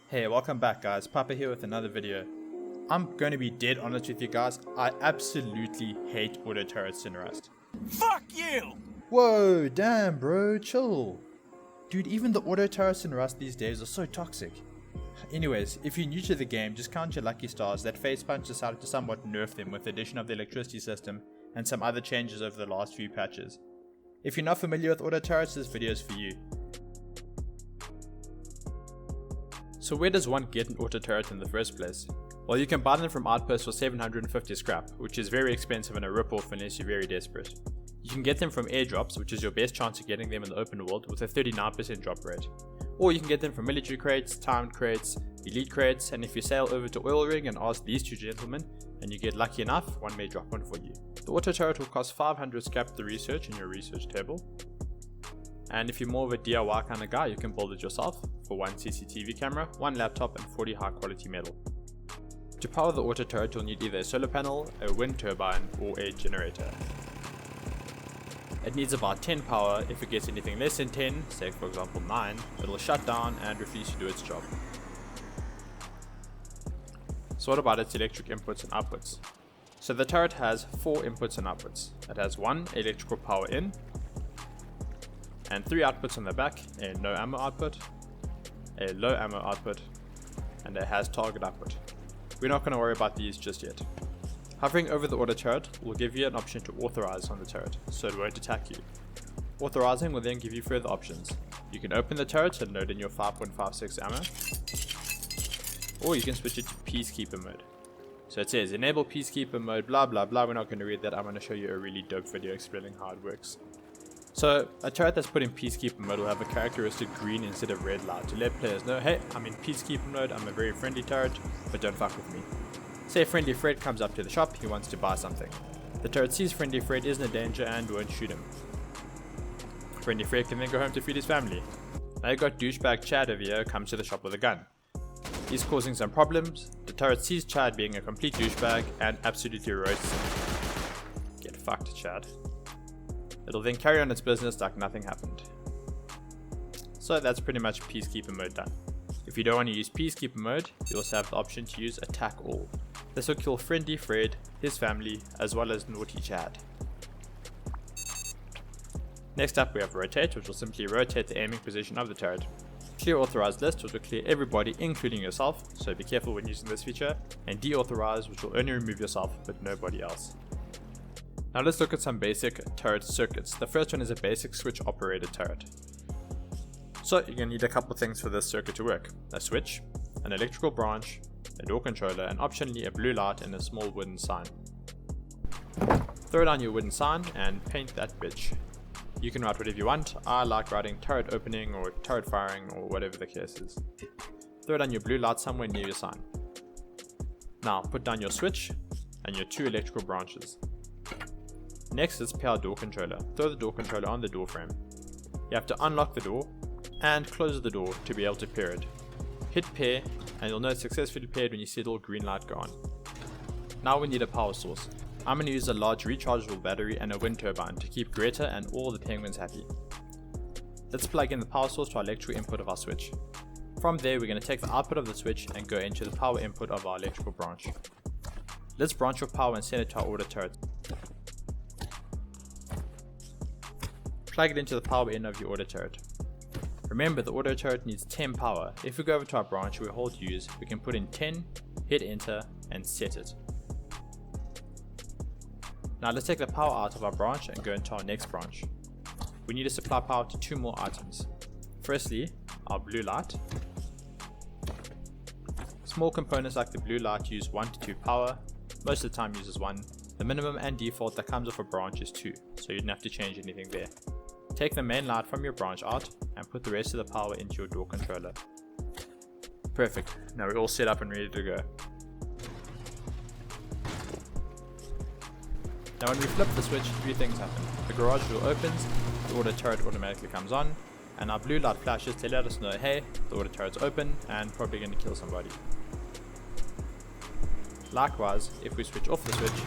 Hey, welcome back guys, Papa here with another video. I'm going to be dead honest with you guys, I absolutely hate auto turrets in Rust. Fuck you! Whoa, damn bro, chill. Dude, even the auto turrets in Rust these days are so toxic. Anyways, if you're new to the game, just count your lucky stars that Facepunch decided to somewhat nerf them with the addition of the electricity system and some other changes over the last few patches. If you're not familiar with auto turrets, this video is for you. So where does one get an auto turret in the first place? Well, you can buy them from Outpost for 750 scrap, which is very expensive and a rip-off unless you're very desperate. You can get them from airdrops, which is your best chance of getting them in the open world with a 39% drop rate. Or you can get them from military crates, timed crates, elite crates, and if you sail over to Oil Ring and ask these two gentlemen, and you get lucky enough, one may drop one for you. The auto turret will cost 500 scrap to research in your research table. And if you're more of a DIY kind of guy, you can build it yourself for one CCTV camera, one laptop, and 40 high quality metal. To power the auto turret, you'll need either a solar panel, a wind turbine, or a generator. It needs about 10 power. If it gets anything less than 10, say for example 9, it'll shut down and refuse to do its job. So what about its electric inputs and outputs? So the turret has 4 inputs and outputs. It has 1 electrical power in, and 3 outputs on the back, a no ammo output, a low ammo output, and a has target output. We're not going to worry about these just yet. Hovering over the auto turret will give you an option to authorize on the turret, so it won't attack you. Authorizing will then give you further options. You can open the turret and load in your 5.56 ammo, or you can switch it to Peacekeeper mode. So it says enable Peacekeeper mode, blah blah blah. We're not going to read that. I'm going to show you a really dope video explaining how it works. So a turret that's put in Peacekeeper mode will have a characteristic green instead of red light to let players know, hey, I'm in Peacekeeper mode, I'm a very friendly turret, but don't fuck with me. Say Friendly Fred comes up to the shop, he wants to buy something. The turret sees Friendly Fred isn't a danger and won't shoot him. Friendly Fred can then go home to feed his family. Now you got douchebag Chad over here comes to the shop with a gun. He's causing some problems, the turret sees Chad being a complete douchebag and absolutely roasts him. Get fucked, Chad. It'll then carry on its business like nothing happened. So that's pretty much Peacekeeper mode done. If you don't want to use Peacekeeper mode, you also have the option to use Attack All. This will kill Friendly Fred, his family, as well as Naughty Chad. Next up we have Rotate, which will simply rotate the aiming position of the turret. Clear Authorized List, which will clear everybody including yourself, so be careful when using this feature. And Deauthorize, which will only remove yourself but nobody else. Now let's look at some basic turret circuits. The first one is a basic switch operated turret. So you're going to need a couple things for this circuit to work. A switch, an electrical branch, a door controller, and optionally a blue light and a small wooden sign. Throw down your wooden sign and paint that bitch. You can write whatever you want. I like writing turret opening or turret firing or whatever the case is. Throw down your blue light somewhere near your sign. Now put down your switch and your 2 electrical branches. Next is pair door controller. Throw the door controller on the door frame. You have to unlock the door and close the door to be able to pair it. Hit pair and you'll know it's successfully paired when you see the little green light go on. Now we need a power source. I'm going to use a large rechargeable battery and a wind turbine to keep Greta and all the penguins happy. Let's plug in the power source to our electrical input of our switch. From there we're going to take the output of the switch and go into the power input of our electrical branch. Let's branch your power and send it to our auto turret. Plug it into the power in of your auto turret. Remember the auto turret needs 10 power. If we go over to our branch, we hold use, we can put in 10, hit enter and set it. Now let's take the power out of our branch and go into our next branch. We need to supply power to 2 more items. Firstly, our blue light. Small components like the blue light use 1 to 2 power, most of the time uses 1. The minimum and default that comes off a branch is 2, so you don't have to change anything there. Take the main light from your branch out and put the rest of the power into your door controller. Perfect, now we're all set up and ready to go. Now when we flip the switch, 3 things happen. The garage door opens, the auto turret automatically comes on, and our blue light flashes to let us know, hey, the auto turret's open and probably going to kill somebody. Likewise, if we switch off the switch,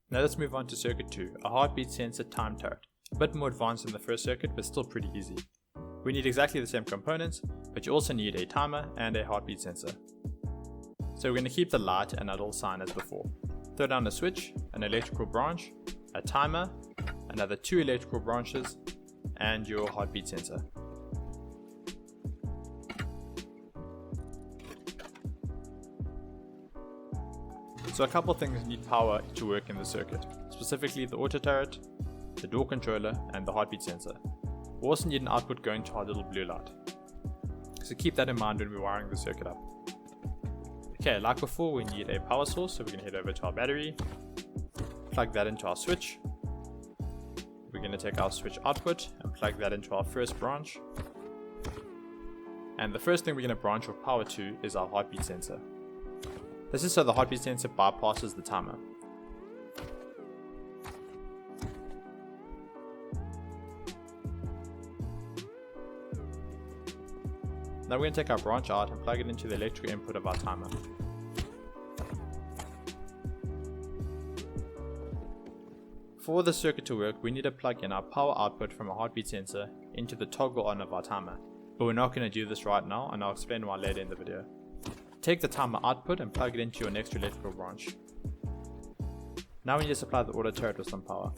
Now let's move on to circuit 2, a heartbeat sensor time turret. A bit more advanced than the first circuit, but still pretty easy. We need exactly the same components, but you also need a timer and a heartbeat sensor. So we're going to keep the light and idle sign as before. Throw down a switch, an electrical branch, a timer, another 2 electrical branches, and your heartbeat sensor. So a couple things need power to work in the circuit, specifically the auto turret, the door controller, and the heartbeat sensor. We also need an output going to our little blue light. So keep that in mind when we're wiring the circuit up. Okay, like before, we need a power source, so we're going to head over to our battery, plug that into our switch. We're going to take our switch output and plug that into our first branch. And the first thing we're going to branch off power to is our heartbeat sensor. This is so the heartbeat sensor bypasses the timer. Now we're going to take our branch out and plug it into the electrical input of our timer. For the circuit to work, we need to plug in our power output from a heartbeat sensor into the toggle on of our timer. But we're not going to do this right now, and I'll explain why later in the video. Take the timer output and plug it into your next electrical branch. Now we need to supply the auto turret with some power.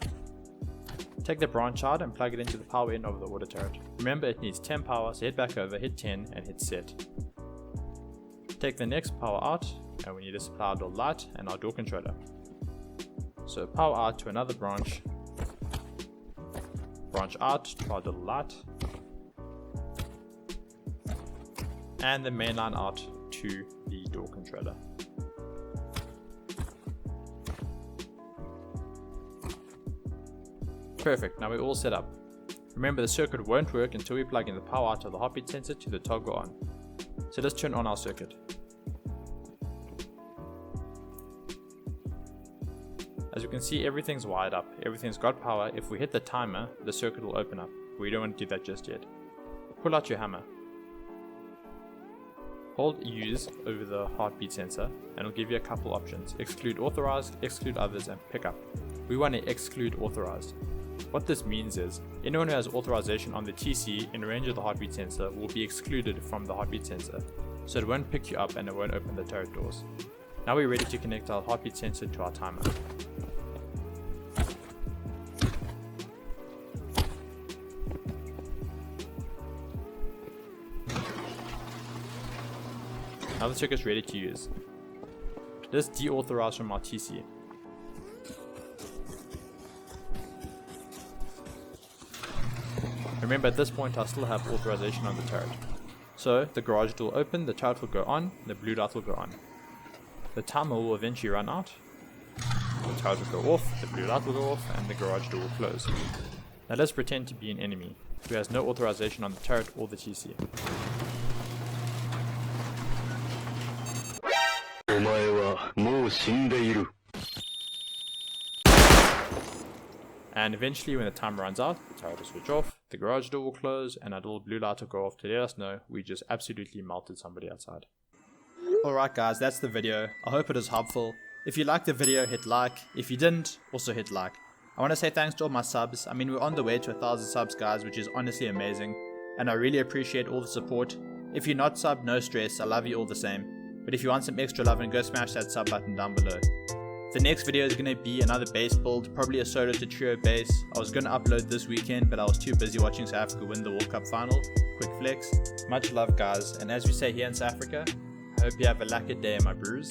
Take the branch out and plug it into the power in of the auto turret. Remember, it needs 10 power, so head back over, hit 10 and hit set. Take the next power out, and we need to supply our door light and our door controller. So power out to another branch, branch out to our door light, and the main line out to the door controller. Perfect, now we're all set up. Remember, the circuit won't work until we plug in the power out of the heartbeat sensor to the toggle on. So let's turn on our circuit. As you can see, everything's wired up, everything's got power. If we hit the timer, the circuit will open up. We don't want to do that just yet. Pull out your hammer. Hold use over the heartbeat sensor and it'll give you a couple options: exclude authorized, exclude others, and pick up. We want to exclude authorized. What this means is, anyone who has authorization on the TC in range of the heartbeat sensor will be excluded from the heartbeat sensor, so it won't pick you up and it won't open the turret doors. Now we're ready to connect our heartbeat sensor to our timer. Now the circuit's ready to use. Let's deauthorize from our TC. Remember, at this point I still have authorization on the turret. So the garage door will open, the turret will go on, the blue light will go on. The timer will eventually run out, the turret will go off, the blue light will go off, and the garage door will close. Now let's pretend to be an enemy who has no authorization on the turret or the TC. And eventually, when the timer runs out, the turret will switch off, the garage door will close, and our little blue light will go off to let us know we just absolutely melted somebody outside. Alright guys, that's the video. I hope it was helpful. If you liked the video, hit like. If you didn't, also hit like. I want to say thanks to all my subs. I mean, we're on the way to 1,000 subs guys, which is honestly amazing. And I really appreciate all the support. If you're not subbed, no stress, I love you all the same. But if you want some extra love, then go smash that sub button down below. The next video is going to be another bass build, probably a solo to trio bass. I was going to upload this weekend, but I was too busy watching South Africa win the World Cup final. Quick flex. Much love guys, and as we say here in South Africa, I hope you have a lacquer day my brews.